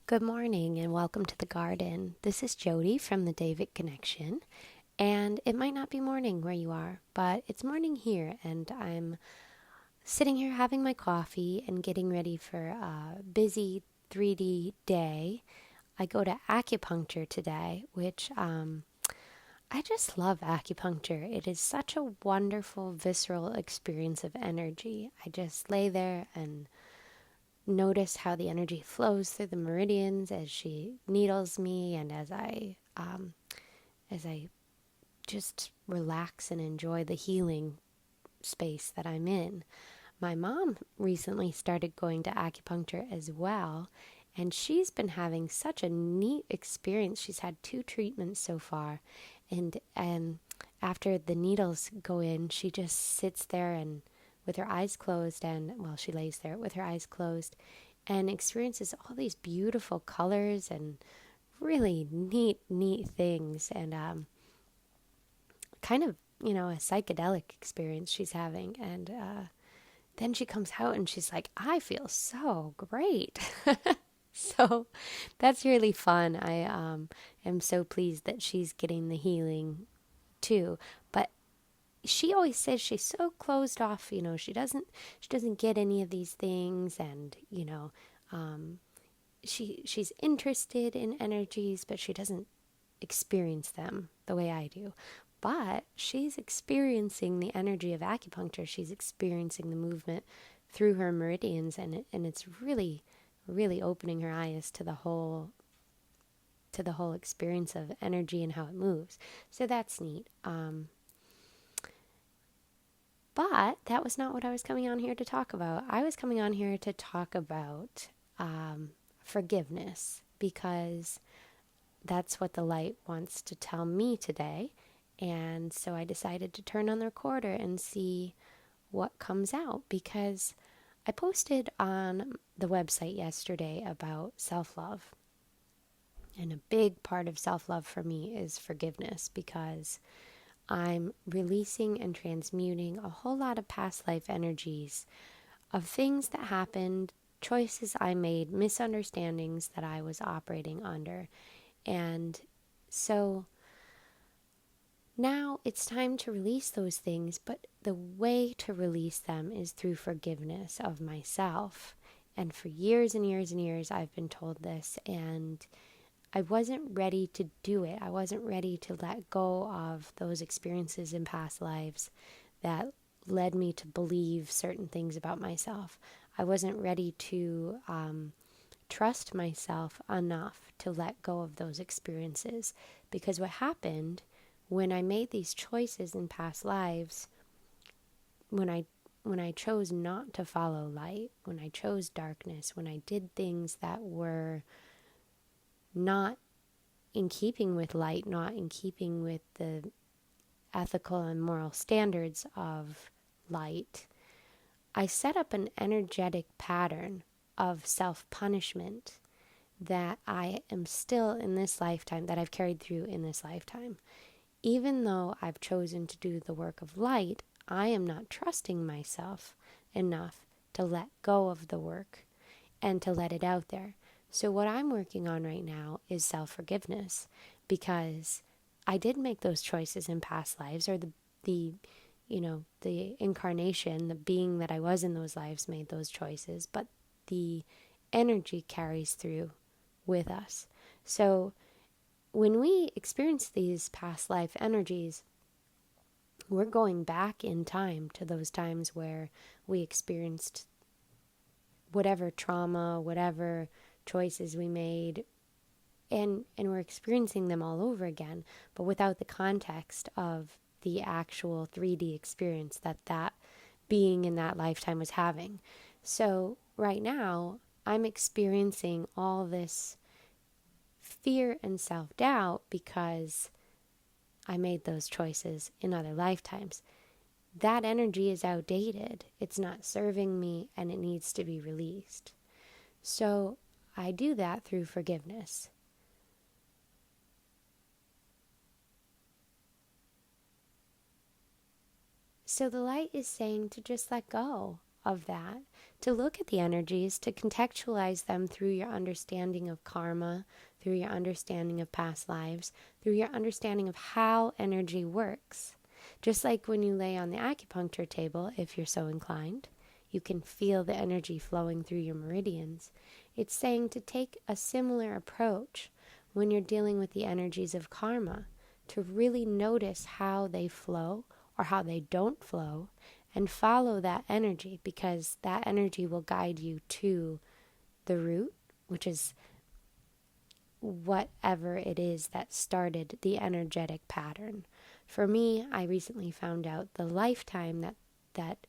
Good morning and welcome to the garden. This is Jody from the David Connection. And it might not be morning where you are, but it's morning here, and I'm sitting here having my coffee and getting ready for a busy 3D day. I go to acupuncture today, which I just love acupuncture. It is such a wonderful, visceral experience of energy. I just lay there and notice how the energy flows through the meridians as she needles me, and as I just relax and enjoy the healing space that I'm in. My mom recently started going to acupuncture as well, and she's been having such a neat experience. She's had 2 treatments so far, and after the needles go in, she just sits there and with her eyes closed, and well, she lays there with her eyes closed and experiences all these beautiful colors and really neat things, and kind of, a psychedelic experience she's having. And then she comes out and she's like, I feel so great. So that's really fun. I am so pleased that she's getting the healing too. But she always says she's so closed off, she doesn't get any of these things, and she's interested in energies, but she doesn't experience them the way I do. But she's experiencing the energy of acupuncture. She's experiencing the movement through her meridians, and it's really opening her eyes to the whole experience of energy and how it moves. So that's neat. But that was not what I was coming on here to talk about. I was coming on here to talk about forgiveness, because that's what the light wants to tell me today. And so I decided to turn on the recorder and see what comes out, because I posted on the website yesterday about self-love. And a big part of self-love for me is forgiveness, because I'm releasing and transmuting a whole lot of past life energies of things that happened, choices I made, misunderstandings that I was operating under. And so now it's time to release those things, but the way to release them is through forgiveness of myself. And for years and years and years, I've been told this, and I wasn't ready to do it. I wasn't ready to let go of those experiences in past lives that led me to believe certain things about myself. I wasn't ready to trust myself enough to let go of those experiences, because what happened when I made these choices in past lives, when I chose not to follow light, when I chose darkness, when I did things that were not in keeping with light, not in keeping with the ethical and moral standards of light, I set up an energetic pattern of self-punishment that I am still in this lifetime, that I've carried through in this lifetime. Even though I've chosen to do the work of light, I am not trusting myself enough to let go of the work and to let it out there. So what I'm working on right now is self-forgiveness, because I did make those choices in past lives, or the incarnation, the being that I was in those lives made those choices, but the energy carries through with us. So when we experience these past life energies, we're going back in time to those times where we experienced whatever trauma, whatever choices we made, and we're experiencing them all over again, but without the context of the actual 3D experience that being in that lifetime was having. So right now, I'm experiencing all this fear and self-doubt because I made those choices in other lifetimes. That energy is outdated. It's not serving me, and it needs to be released. So I do that through forgiveness. So the light is saying to just let go of that, to look at the energies, to contextualize them through your understanding of karma, through your understanding of past lives, through your understanding of how energy works. Just like when you lay on the acupuncture table, if you're so inclined, you can feel the energy flowing through your meridians. It's saying to take a similar approach when you're dealing with the energies of karma, to really notice how they flow or how they don't flow, and follow that energy, because that energy will guide you to the root, which is whatever it is that started the energetic pattern. For me, I recently found out the lifetime that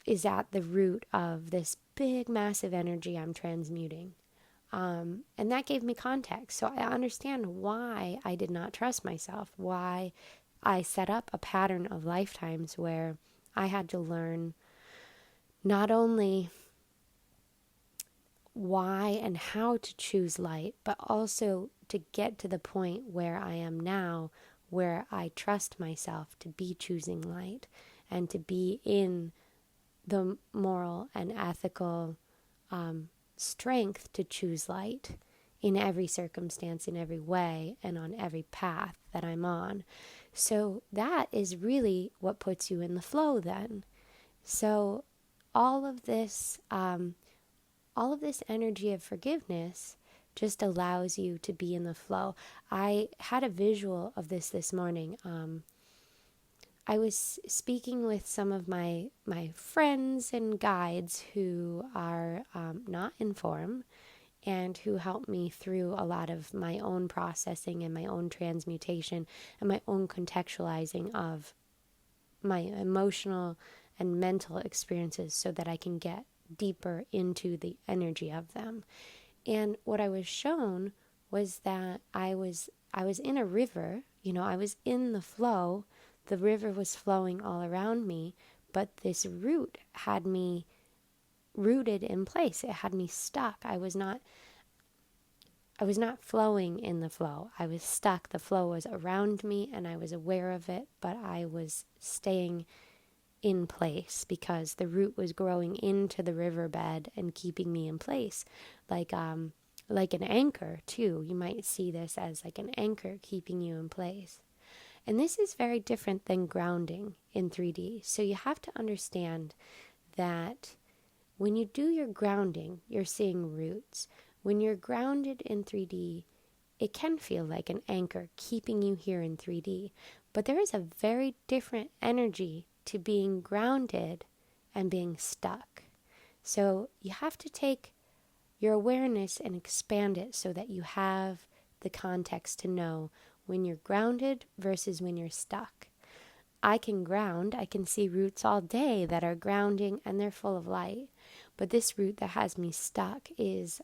is at the root of this big, massive energy I'm transmuting. And that gave me context. So I understand why I did not trust myself, why I set up a pattern of lifetimes where I had to learn not only why and how to choose light, but also to get to the point where I am now, where I trust myself to be choosing light and to be in the moral and ethical strength to choose light in every circumstance, in every way, and on every path that I'm on. So that is really what puts you in the flow then. So all of this energy of forgiveness just allows you to be in the flow. I had a visual of this morning. I was speaking with some of my friends and guides who are not in form, and who helped me through a lot of my own processing and my own transmutation and my own contextualizing of my emotional and mental experiences so that I can get deeper into the energy of them. And what I was shown was that I was in a river, I was in the flow. The river was flowing all around me, but this root had me rooted in place. It had me stuck. I was not flowing in the flow. I was stuck. The flow was around me and I was aware of it, but I was staying in place because the root was growing into the riverbed and keeping me in place, like an anchor too. You might see this as like an anchor keeping you in place. And this is very different than grounding in 3D. So you have to understand that when you do your grounding, you're seeing roots. When you're grounded in 3D, it can feel like an anchor keeping you here in 3D. But there is a very different energy to being grounded and being stuck. So you have to take your awareness and expand it so that you have the context to know when you're grounded versus when you're stuck. I can ground, I can see roots all day that are grounding and they're full of light. But this root that has me stuck is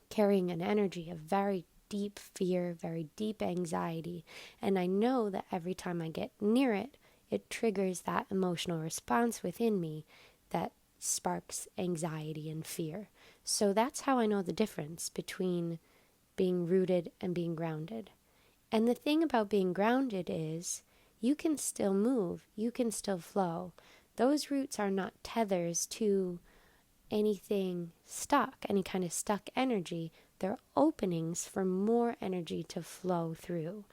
carrying an energy of very deep fear, very deep anxiety. And I know that every time I get near it, it triggers that emotional response within me that sparks anxiety and fear. So that's how I know the difference between being rooted and being grounded. And the thing about being grounded is you can still move, you can still flow. Those roots are not tethers to anything stuck, any kind of stuck energy. They're openings for more energy to flow through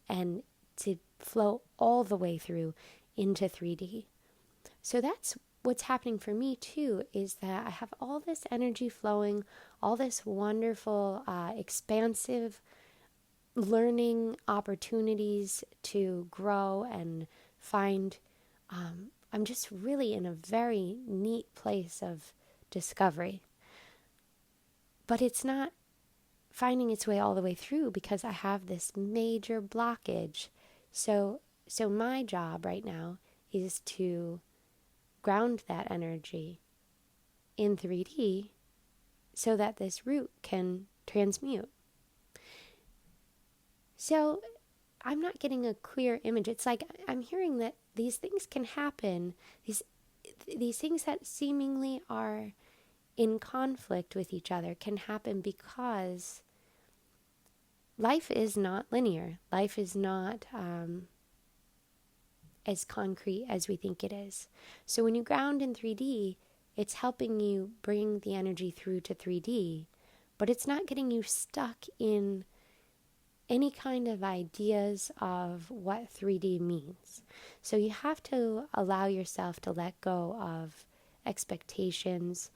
and to flow all the way through into 3D. So that's what's happening for me too, is that I have all this energy flowing, all this wonderful, expansive learning opportunities to grow and find. I'm just really in a very neat place of discovery. But it's not finding its way all the way through because I have this major blockage. So my job right now is to ground that energy in 3D so that this root can transmute. So I'm not getting a clear image. It's like I'm hearing that these things can happen, these things that seemingly are in conflict with each other can happen because life is not linear. Life is not as concrete as we think it is. So when you ground in 3D, it's helping you bring the energy through to 3D, but it's not getting you stuck in any kind of ideas of what 3D means. So you have to allow yourself to let go of expectations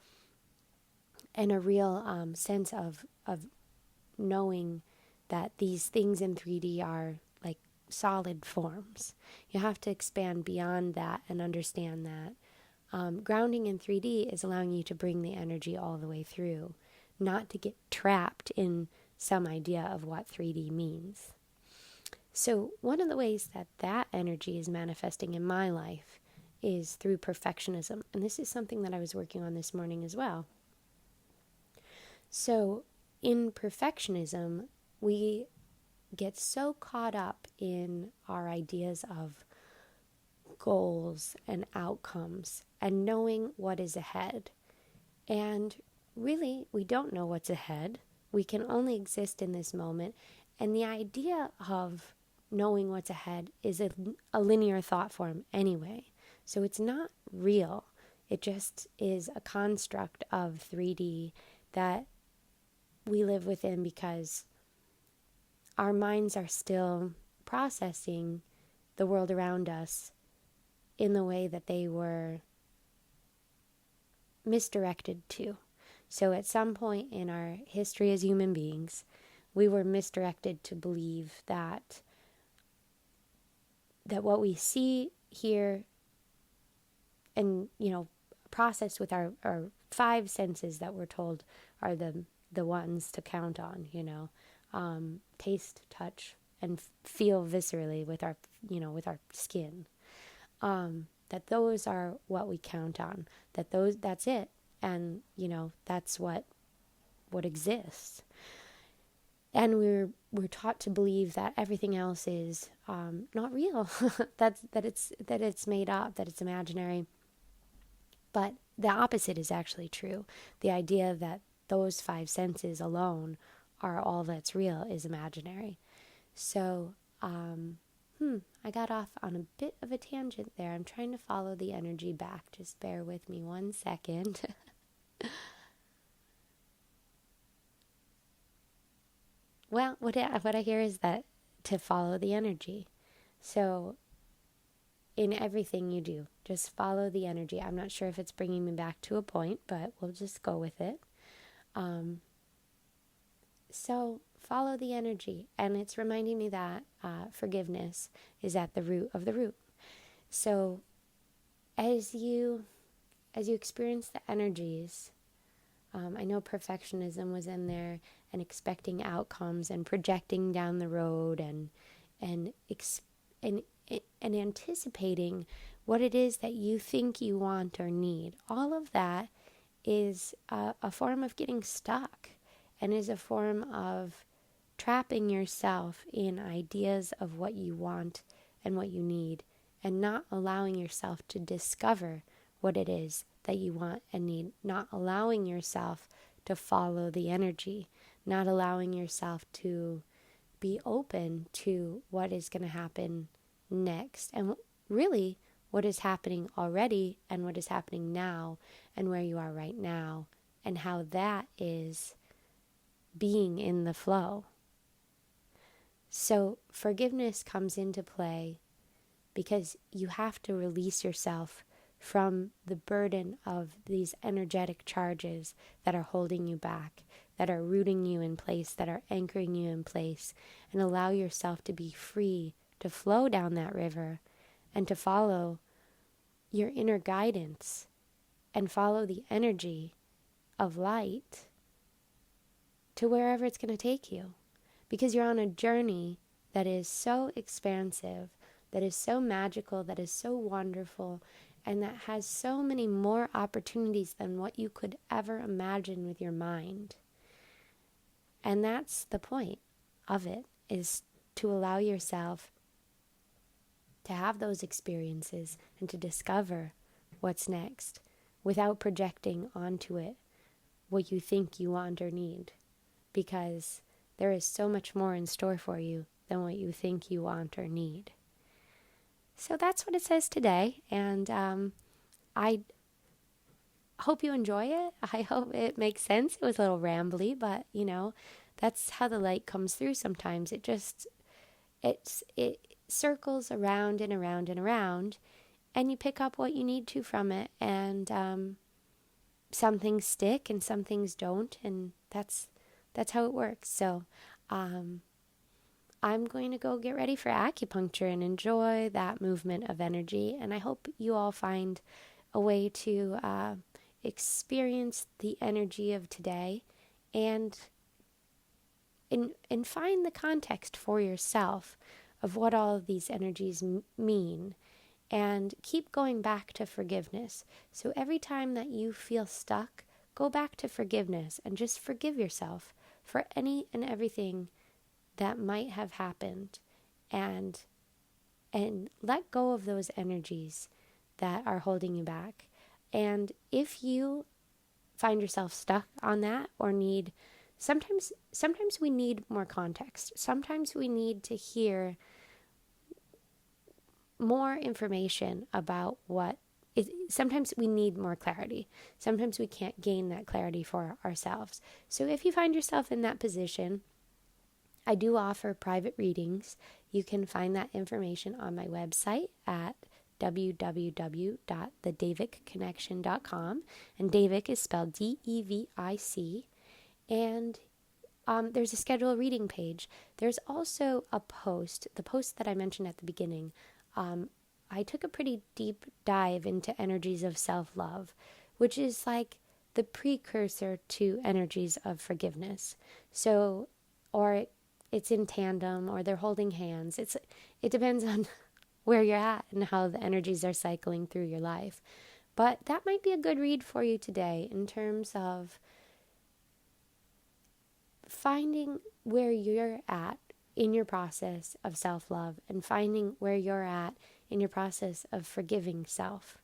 and a real sense of knowing that these things in 3D are like solid forms. You have to expand beyond that and understand that grounding in 3D is allowing you to bring the energy all the way through, not to get trapped in some idea of what 3D means. So one of the ways that that energy is manifesting in my life is through perfectionism. And this is something that I was working on this morning as well. So in perfectionism, we get so caught up in our ideas of goals and outcomes and knowing what is ahead. And really, we don't know what's ahead. We can only exist in this moment. And the idea of knowing what's ahead is a linear thought form anyway. So it's not real. It just is a construct of 3D that we live within because our minds are still processing the world around us in the way that they were misdirected to. So at some point in our history as human beings, we were misdirected to believe that what we see, hear, and, process with our five senses that we're told are the ones to count on, taste, touch, and feel viscerally with our, with our skin. That those are what we count on, that's it. And, that's what exists. And we're taught to believe that everything else is not real, that it's made up, that it's imaginary. But the opposite is actually true. The idea that those five senses alone are all that's real is imaginary. So, I got off on a bit of a tangent there. I'm trying to follow the energy back. Just bear with me 1 second. Well, what I hear is that to follow the energy. So in everything you do, just follow the energy. I'm not sure if it's bringing me back to a point, but we'll just go with it. So follow the energy. And it's reminding me that forgiveness is at the root of the root. So as you experience the energies, I know perfectionism was in there, and expecting outcomes and projecting down the road and anticipating what it is that you think you want or need. All of that is a form of getting stuck, and is a form of trapping yourself in ideas of what you want and what you need, and not allowing yourself to discover what it is that you want and need, not allowing yourself to follow the energy, not allowing yourself to be open to what is going to happen next, and really what is happening already and what is happening now and where you are right now, and how that is being in the flow. So forgiveness comes into play because you have to release yourself from the burden of these energetic charges that are holding you back, that are rooting you in place, that are anchoring you in place, and allow yourself to be free to flow down that river and to follow your inner guidance and follow the energy of light to wherever it's going to take you. Because you're on a journey that is so expansive, that is so magical, that is so wonderful, and that has so many more opportunities than what you could ever imagine with your mind. And that's the point of it, is to allow yourself to have those experiences and to discover what's next without projecting onto it what you think you want or need. Because there is so much more in store for you than what you think you want or need. So that's what it says today. And I hope you enjoy it. I hope it makes sense. It was a little rambly, but that's how the light comes through sometimes. It circles around and around and around, and you pick up what you need to from it. And some things stick and some things don't, and that's how it works. So I'm going to go get ready for acupuncture and enjoy that movement of energy. And I hope you all find a way to experience the energy of today and find the context for yourself of what all of these energies mean. And keep going back to forgiveness. So every time that you feel stuck, go back to forgiveness and just forgive yourself for any and everything that might have happened, and let go of those energies that are holding you back. And if you find yourself stuck on that or need sometimes we need more context. Sometimes we need to hear more information about sometimes we need more clarity. Sometimes we can't gain that clarity for ourselves. So if you find yourself in that position, I do offer private readings. You can find that information on my website at www.thedavicconnection.com, and Davic is spelled Devic. And there's a schedule a reading page. There's also a post, the post that I mentioned at the beginning. I took a pretty deep dive into energies of self-love, which is like the precursor to energies of forgiveness. So, it's in tandem, or they're holding hands. It depends on where you're at and how the energies are cycling through your life. But that might be a good read for you today in terms of finding where you're at in your process of self-love, and finding where you're at in your process of forgiving self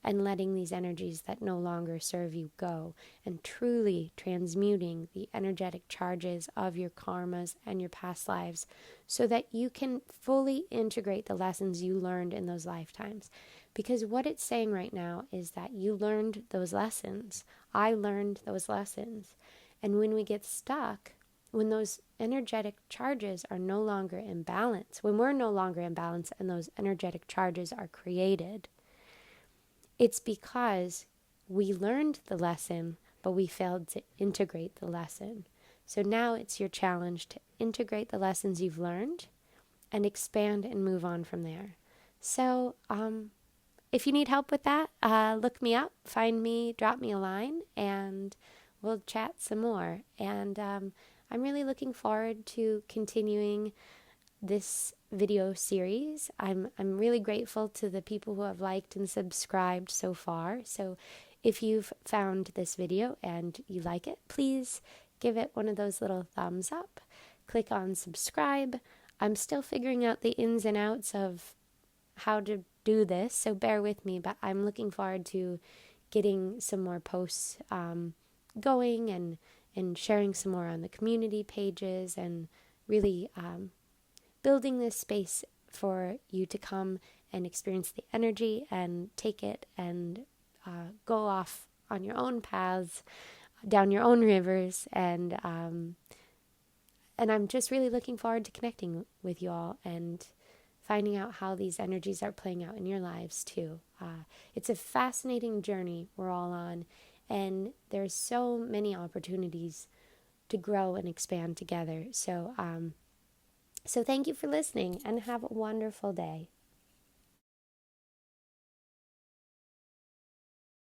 and letting these energies that no longer serve you go, and truly transmuting the energetic charges of your karmas and your past lives so that you can fully integrate the lessons you learned in those lifetimes. Because what it's saying right now is that you learned those lessons. I learned those lessons. And when we get stuck, when those energetic charges are no longer in balance, when we're no longer in balance and those energetic charges are created, it's because we learned the lesson, but we failed to integrate the lesson. So now it's your challenge to integrate the lessons you've learned and expand and move on from there. So if you need help with that, look me up, find me, drop me a line, and we'll chat some more. And I'm really looking forward to continuing this video series. I'm really grateful to the people who have liked and subscribed so far. So if you've found this video and you like it, please give it one of those little thumbs up. Click on subscribe. I'm still figuring out the ins and outs of how to do this, so bear with me, but I'm looking forward to getting some more posts going and sharing some more on the community pages, and really building this space for you to come and experience the energy and take it and go off on your own paths, down your own rivers, and I'm just really looking forward to connecting with you all and finding out how these energies are playing out in your lives too. It's a fascinating journey we're all on, and there's so many opportunities to grow and expand together. So thank you for listening, and have a wonderful day.